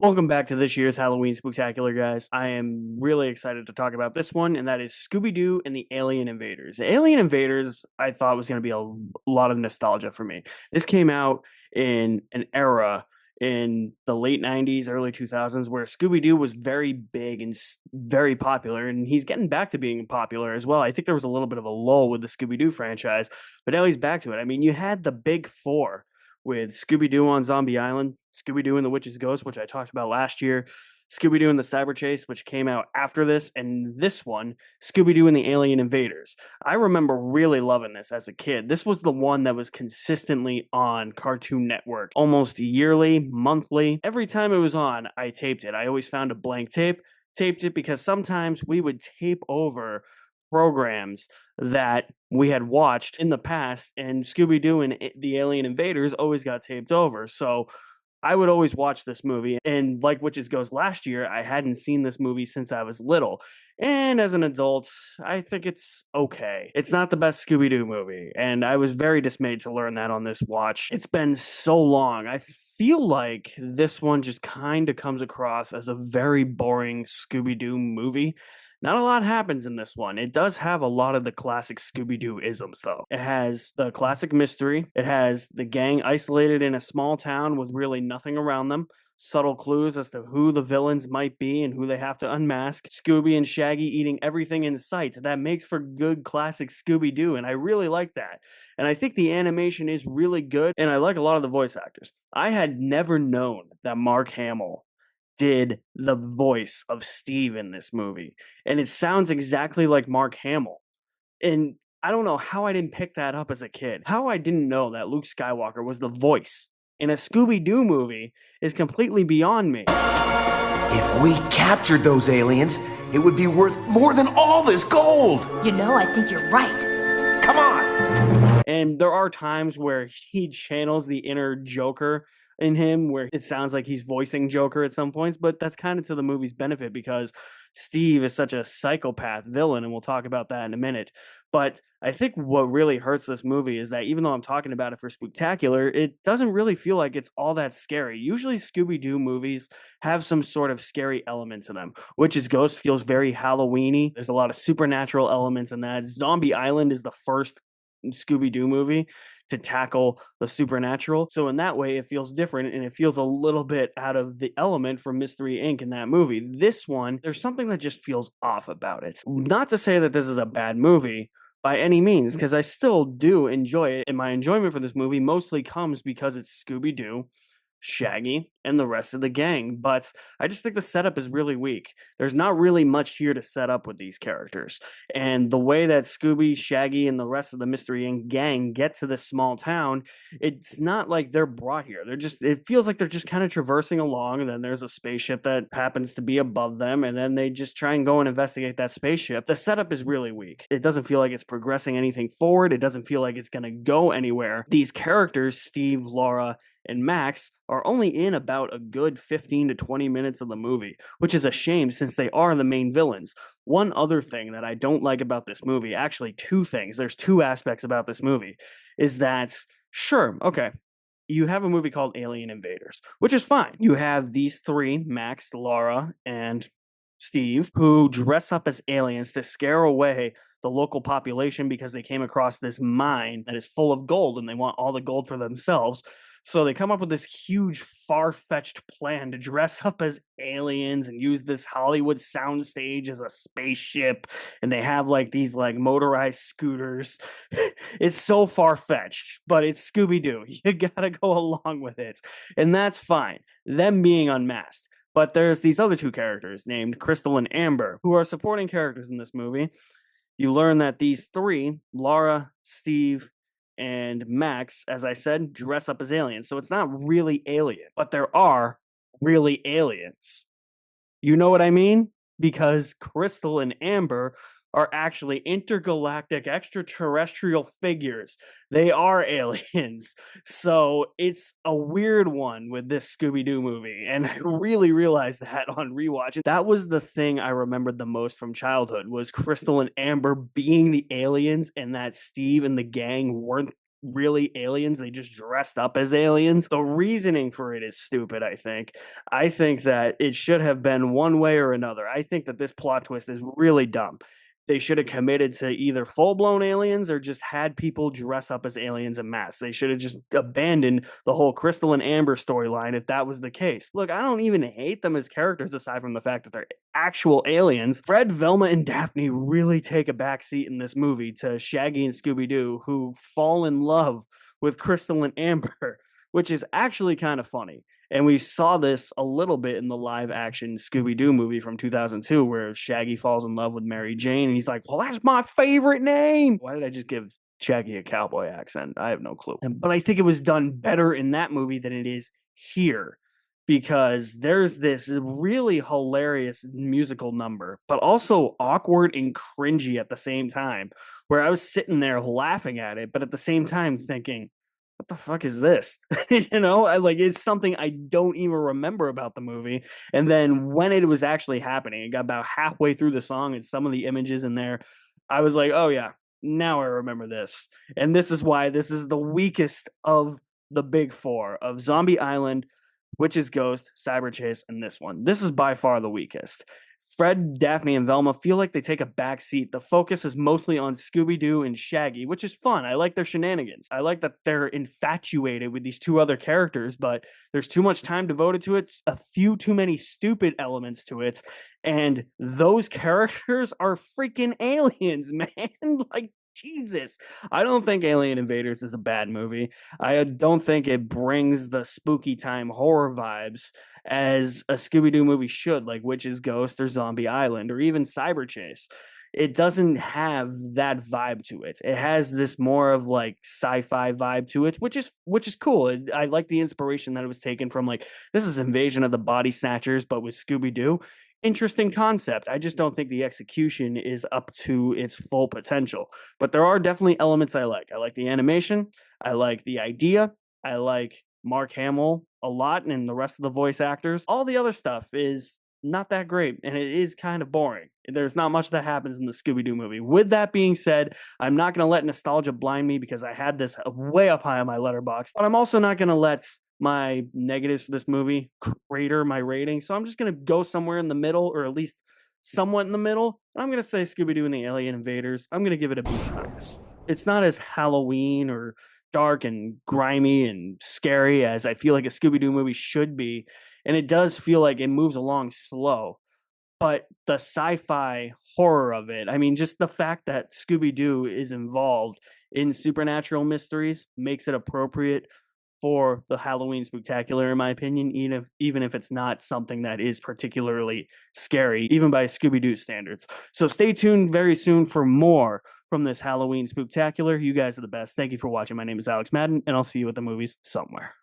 Welcome back to this year's Halloween Spooktacular, guys. I am really excited to talk about this one, and that is Scooby Doo and the Alien Invaders. The Alien Invaders, I thought was going to be a lot of nostalgia for me. This came out in an era in the late 90s, early 2000s, where Scooby Doo was very big and very popular, and he's getting back to being popular as well. I think there was a little bit of a lull with the Scooby Doo franchise, but now he's back to it. I mean, you had the big four with Scooby Doo on Zombie Island, Scooby Doo and the Witch's Ghost, which I talked about last year, Scooby Doo and the Cyber Chase, which came out after this, and this one, Scooby Doo and the Alien Invaders. I remember really loving this as a kid. This was the one that was consistently on Cartoon Network almost yearly, monthly. Every time it was on, I taped it. I always found a blank tape, taped it because sometimes we would tape over programs that we had watched in the past, and Scooby Doo and the Alien Invaders always got taped over. So I would always watch this movie. And like Witches Goes last year, I hadn't seen this movie since I was little. And as an adult, I think it's okay. It's not the best Scooby Doo movie. And I was very dismayed to learn that on this watch. It's been so long. I feel like this one just kind of comes across as a very boring Scooby Doo movie. Not a lot happens in this one. It does have a lot of the classic Scooby Doo isms, though. It has the classic mystery, it has the gang isolated in a small town with really nothing around them, subtle clues as to who the villains might be and who they have to unmask, Scooby and Shaggy eating everything in sight. That makes for good classic Scooby Doo, and I really like that. And I think the animation is really good, and I like a lot of the voice actors. I had never known that Mark Hamill did the voice of Steve in this movie. And it sounds exactly like Mark Hamill. And I don't know how I didn't pick that up as a kid. How I didn't know that Luke Skywalker was the voice in a Scooby Doo movie is completely beyond me. If we captured those aliens, it would be worth more than all this gold! I think you're right. Come on! And there are times where he channels the inner Joker in him, where it sounds like he's voicing Joker at some points, but that's kind of to the movie's benefit because Steve is such a psychopath villain, and we'll talk about that in a minute. But I think what really hurts this movie is that even though I'm talking about it for Spooktacular, it doesn't really feel like it's all that scary. Usually Scooby Doo movies have some sort of scary element to them. Witch's Ghost feels very Halloween-y. There's a lot of supernatural elements in that. Zombie Island is the first Scooby Doo movie to tackle the supernatural. So in that way, it feels different and it feels a little bit out of the element from Mystery Inc. in that movie. This one, there's something that just feels off about it. Not to say that this is a bad movie by any means, because I still do enjoy it. And my enjoyment for this movie mostly comes because it's Scooby Doo, Shaggy, and the rest of the gang. But I just think the setup is really weak. There's not really much here to set up with these characters. And the way that Scooby, Shaggy, and the rest of the Mystery Inc. gang get to this small town, it's not like they're brought here. It feels like they're just kind of traversing along, and then there's a spaceship that happens to be above them, and then they just try and go and investigate that spaceship. The setup is really weak. It doesn't feel like it's progressing anything forward. It doesn't feel like it's going to go anywhere. These characters, Steve, Laura, and Max, are only in about a good 15 to 20 minutes of the movie, which is a shame since they are the main villains. One other thing that I don't like about this movie, actually two things, there's two aspects about this movie, is that, sure, okay, you have a movie called Alien Invaders, which is fine. You have these three, Max, Laura, and Steve, who dress up as aliens to scare away the local population because they came across this mine that is full of gold and they want all the gold for themselves. So they come up with this huge, far-fetched plan to dress up as aliens and use this Hollywood soundstage as a spaceship. And they have like these like motorized scooters. It's so far-fetched, but it's Scooby-Doo. You gotta go along with it. And that's fine. Them being unmasked. But there's these other two characters named Crystal and Amber, who are supporting characters in this movie. You learn that these three, Laura, Steve, and Max, as I said, dress up as aliens. So it's not really alien, but there are really aliens. You know what I mean? Because Crystal and Amber are actually intergalactic extraterrestrial figures. They are aliens. So it's a weird one with this Scooby Doo movie. And I really realized that on rewatch. That was the thing I remembered the most from childhood was Crystal and Amber being the aliens and that Steve and the gang weren't really aliens. They just dressed up as aliens. The reasoning for it is stupid, I think. I think that it should have been one way or another. I think that this plot twist is really dumb. They should have committed to either full blown aliens or just had people dress up as aliens en masse. They should have just abandoned the whole Crystal and Amber storyline if that was the case. Look, I don't even hate them as characters aside from the fact that they're actual aliens. Fred, Velma, and Daphne really take a backseat in this movie to Shaggy and Scooby Doo, who fall in love with Crystal and Amber, which is actually kind of funny. And we saw this a little bit in the live action Scooby Doo movie from 2002, where Shaggy falls in love with Mary Jane, and he's like, well, that's my favorite name. Why did I just give Shaggy a cowboy accent? I have no clue. But I think it was done better in that movie than it is here, because there's this really hilarious musical number, but also awkward and cringy at the same time, where I was sitting there laughing at it, but at the same time thinking, what the fuck is this? It's something I don't even remember about the movie. And then when it was actually happening, it got about halfway through the song and some of the images in there, I was like, oh yeah, now I remember this. And this is why this is the weakest of the big four of Zombie Island, Witch's Ghost, Cyber Chase, and this one. This is by far the weakest. Fred, Daphne, and Velma feel like they take a back seat. The focus is mostly on Scooby-Doo and Shaggy, which is fun. I like their shenanigans. I like that they're infatuated with these two other characters, but there's too much time devoted to it, a few too many stupid elements to it, and those characters are freaking aliens, man. Like, Jesus. I don't think Alien Invaders is a bad movie. I don't think it brings the spooky time horror vibes as a Scooby Doo movie should, like Witch's Ghost or Zombie Island or even Cyber Chase. It doesn't have that vibe to it. It has this more of like sci-fi vibe to it, which is cool. I like the inspiration that it was taken from. Like, this is Invasion of the Body Snatchers, but with Scooby Doo. Interesting concept. I just don't think the execution is up to its full potential. But there are definitely elements I like. I like the animation. I like the idea. I like Mark Hamill a lot and the rest of the voice actors. All the other stuff is not that great and it is kind of boring. There's not much that happens in the Scooby Doo movie. With that being said, I'm not going to let nostalgia blind me because I had this way up high on my letterbox, but I'm also not going to let my negatives for this movie crater my rating. So I'm just going to go somewhere in the middle, or at least somewhat in the middle. And I'm going to say Scooby Doo and the Alien Invaders. I'm going to give it a B minus. It's not as Halloween or dark and grimy and scary as I feel like a Scooby Doo movie should be. And it does feel like it moves along slow. But the sci-fi horror of it, I mean, just the fact that Scooby Doo is involved in supernatural mysteries makes it appropriate for the Halloween Spooktacular, in my opinion, even if it's not something that is particularly scary, even by Scooby Doo standards. So stay tuned very soon for more from this Halloween Spooktacular. You guys are the best. Thank you for watching. My name is Alex Madden, and I'll see you at the movies somewhere.